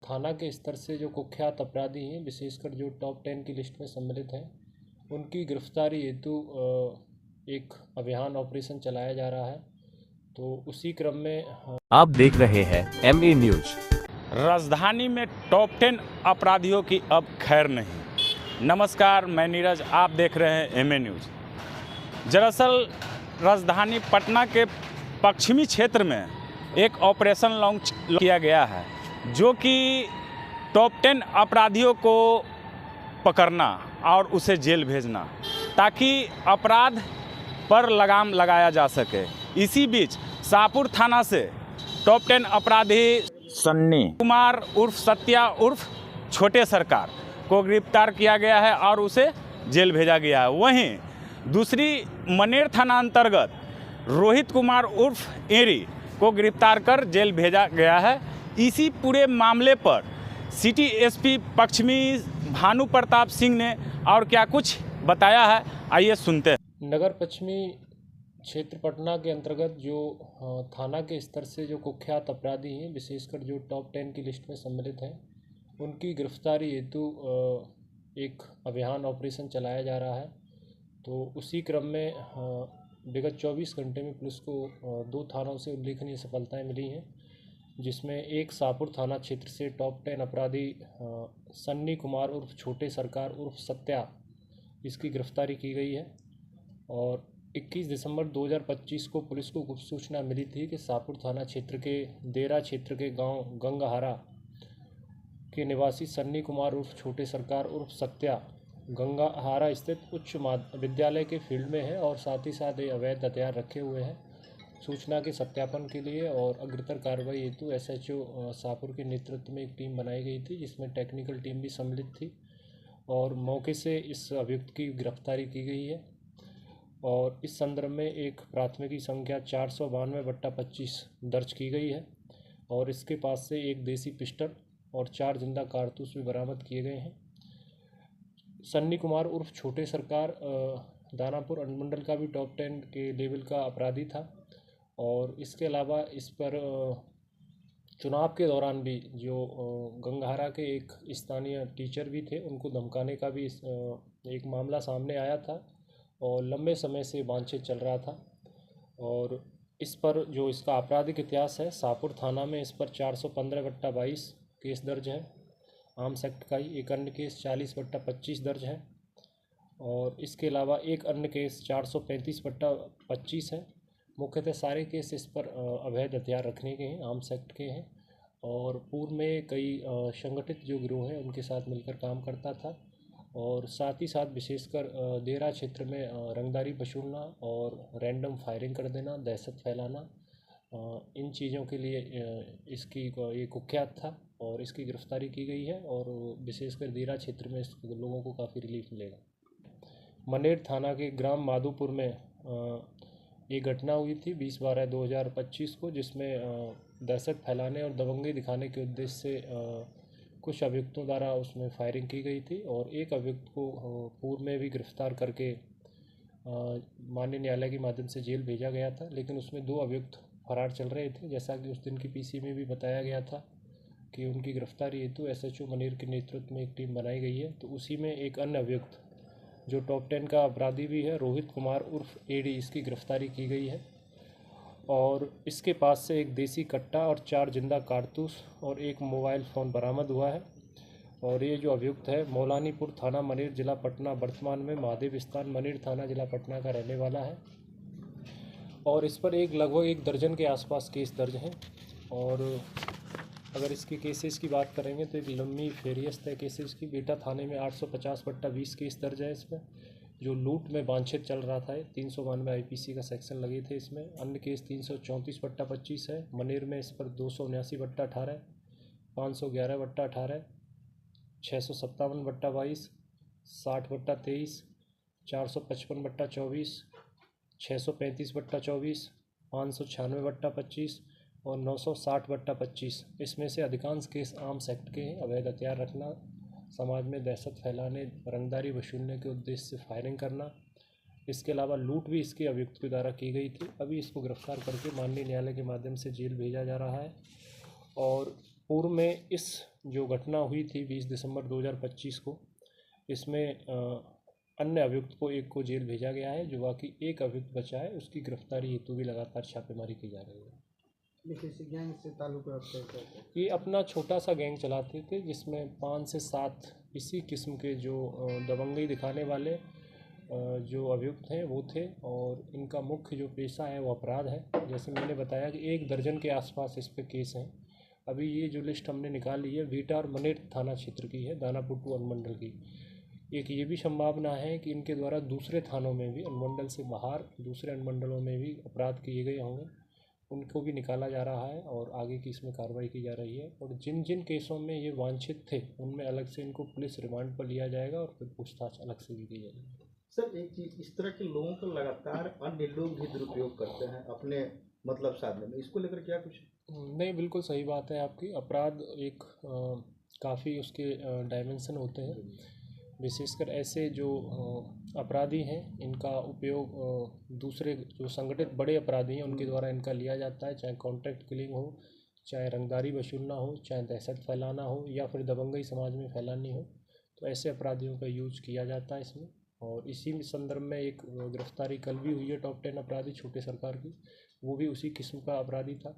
थाना के स्तर से जो कुख्यात अपराधी हैं, विशेषकर जो टॉप 10 की लिस्ट में सम्मिलित हैं, उनकी गिरफ्तारी हेतु एक अभियान ऑपरेशन चलाया जा रहा है। तो उसी क्रम में आप देख रहे हैं MA न्यूज। राजधानी में टॉप 10 अपराधियों की अब खैर नहीं। नमस्कार, मैं नीरज, आप देख रहे हैं MA न्यूज। दरअसल राजधानी पटना के पश्चिमी क्षेत्र में एक ऑपरेशन लॉन्च किया गया है, जो कि टॉप 10 अपराधियों को पकड़ना और उसे जेल भेजना, ताकि अपराध पर लगाम लगाया जा सके। इसी बीच शाहपुर थाना से टॉप 10 अपराधी सन्नी कुमार उर्फ सत्या उर्फ छोटे सरकार को गिरफ्तार किया गया है और उसे जेल भेजा गया है। वहीं दूसरी मनेर थाना अंतर्गत रोहित कुमार उर्फ एरी को गिरफ्तार कर जेल भेजा गया है। इसी पूरे मामले पर सिटी एसपी पश्चिमी भानु प्रताप सिंह ने और क्या कुछ बताया है, आइए सुनते हैं। नगर पश्चिमी क्षेत्र पटना के अंतर्गत जो थाना के स्तर से जो कुख्यात अपराधी हैं, विशेषकर जो टॉप 10 की लिस्ट में सम्मिलित हैं, उनकी गिरफ्तारी हेतु एक अभियान ऑपरेशन चलाया जा रहा है। तो उसी क्रम में विगत 24 घंटे में पुलिस को 2 थानों से उल्लेखनीय सफलताएं मिली हैं, जिसमें एक शाहपुर थाना क्षेत्र से टॉप 10 अपराधी सन्नी कुमार उर्फ छोटे सरकार उर्फ सत्या, इसकी गिरफ्तारी की गई है। और 21 दिसंबर 2025 को पुलिस को गुप्त सूचना मिली थी कि शाहपुर थाना क्षेत्र के देरा क्षेत्र के गांव गंगहारा के निवासी सन्नी कुमार उर्फ छोटे सरकार उर्फ सत्या गंगाहारा स्थित उच्च विद्यालय के फील्ड में है और साथ ही साथ ये अवैध हथियार रखे हुए हैं। सूचना के सत्यापन के लिए और अग्रतर कार्रवाई हेतु SHO शाहपुर के नेतृत्व में एक टीम बनाई गई थी, जिसमें टेक्निकल टीम भी सम्मिलित थी और मौके से इस अभियुक्त की गिरफ्तारी की गई है। और इस संदर्भ में एक प्राथमिकी संख्या 492/25 दर्ज की गई है और इसके पास से एक देसी पिस्टल और 4 जिंदा कारतूस भी बरामद किए गए हैं। सन्नी कुमार उर्फ छोटे सरकार दानापुर अनुमंडल का भी टॉप 10 के लेवल का अपराधी था और इसके अलावा इस पर चुनाव के दौरान भी जो गंगहारा के एक स्थानीय टीचर भी थे, उनको धमकाने का भी एक मामला सामने आया था और लंबे समय से वांछित चल रहा था। और इस पर जो इसका आपराधिक इतिहास है, शाहपुर थाना में इस पर 415/22 केस दर्ज है, आर्म्स एक्ट का ही। एक अन्य केस 40/25 दर्ज है और इसके अलावा एक अन्य केस 435/25 है। मुख्यतः सारे केस इस पर अवैध हथियार रखने के हैं, आर्म्स एक्ट के हैं और पूर्व में कई संगठित जो गिरोह हैं उनके साथ मिलकर काम करता था और साथ ही साथ विशेषकर देरा क्षेत्र में रंगदारी वसूलना और रैंडम फायरिंग कर देना, दहशत फैलाना, इन चीज़ों के लिए इसकी ये कुख्यात था और इसकी गिरफ्तारी की गई है और विशेषकर देरा क्षेत्र में इस लोगों को काफ़ी रिलीफ मिलेगा। मनेर थाना के ग्राम माधोपुर में ये घटना हुई थी 20/12/2025 को, जिसमें दहशत फैलाने और दबंगी दिखाने के उद्देश्य से कुछ अभियुक्तों द्वारा उसमें फायरिंग की गई थी और एक अभियुक्त को पूर्व में भी गिरफ्तार करके माननीय न्यायालय के माध्यम से जेल भेजा गया था, लेकिन उसमें 2 अभियुक्त फरार चल रहे थे। जैसा कि उस दिन की PC में भी बताया गया था कि उनकी गिरफ्तारी हेतु SHO मनेर के नेतृत्व में एक टीम बनाई गई है। तो उसी में एक अन्य अभियुक्त जो टॉप 10 का अपराधी भी है, रोहित कुमार उर्फ एडी, इसकी गिरफ्तारी की गई है और इसके पास से एक देसी कट्टा और 4 जिंदा कारतूस और एक मोबाइल फ़ोन बरामद हुआ है। और ये जो अभियुक्त है मौलानीपुर थाना मनेर जिला पटना, वर्तमान में महादेव स्थान मनेर थाना जिला पटना का रहने वाला है और इस पर लगभग 1 दर्जन के आसपास केस दर्ज हैं। और अगर इसके केसेस की बात करेंगे तो एक लंबी फेरियस्त है केसेस की। बेटा थाने में 850/20 केस दर्ज है इसमें, जो लूट में वांछित चल रहा था। 392 IPC का सेक्शन लगे थे इसमें। अन्य केस 334/25 है। मनेर में इस पर 279/18, 511/18, 657/22, 60/23, 455/24, 635/24, 596/25 और 960/25। इसमें से अधिकांश केस आर्म्स एक्ट के हैं। अवैध हथियार रखना, समाज में दहशत फैलाने, रंगदारी वसूलने के उद्देश्य से फायरिंग करना, इसके अलावा लूट भी इसके अभियुक्त के द्वारा की गई थी। अभी इसको गिरफ्तार करके माननीय न्यायालय के माध्यम से जेल भेजा जा रहा है और पूर्व में इस जो घटना हुई थी 20 दिसंबर 2025 को, इसमें अन्य अभियुक्त को एक को जेल भेजा गया है। जो बाकी एक अभियुक्त बचा है उसकी गिरफ्तारी हेतु भी लगातार छापेमारी की जा रही है। किसी गैंग से ताल्लुक रखते हैं? ये अपना छोटा सा गैंग चलाते थे जिसमें 5 से 7 इसी किस्म के जो दबंगई दिखाने वाले जो अभियुक्त हैं वो थे, और इनका मुख्य जो पेशा है वो अपराध है। जैसे मैंने बताया कि 1 दर्जन के आसपास इस पे केस हैं। अभी ये जो लिस्ट हमने निकाली है बीटा और मनेर थाना क्षेत्र की है, दानापुर टू अनुमंडल की। एक ये भी संभावना है कि इनके द्वारा दूसरे थानों में भी, अनुमंडल से बाहर दूसरे अनुमंडलों में भी अपराध किए गए होंगे, उनको भी निकाला जा रहा है और आगे की इसमें कार्रवाई की जा रही है। और जिन जिन केसों में ये वांछित थे उनमें अलग से इनको पुलिस रिमांड पर लिया जाएगा और फिर पूछताछ अलग से भी की जाएगी। सर एक चीज़, इस तरह के लोगों का लगातार अन्य लोग भी दुरुपयोग करते हैं अपने मतलब साधने में, इसको लेकर क्या कुछ? नहीं, बिल्कुल सही बात है आपकी। अपराध एक काफ़ी उसके डायमेंशन होते हैं। विशेषकर ऐसे जो अपराधी हैं इनका उपयोग दूसरे जो संगठित बड़े अपराधी हैं उनके द्वारा इनका लिया जाता है, चाहे कॉन्ट्रैक्ट किलिंग हो, चाहे रंगदारी वसूलना हो, चाहे दहशत फैलाना हो, या फिर दबंगई समाज में फैलानी हो। तो ऐसे अपराधियों का यूज किया जाता है इसमें। और इसी संदर्भ में एक गिरफ्तारी कल भी हुई है टॉप 10 अपराधी छोटे सरकार की, वो भी उसी किस्म का अपराधी था।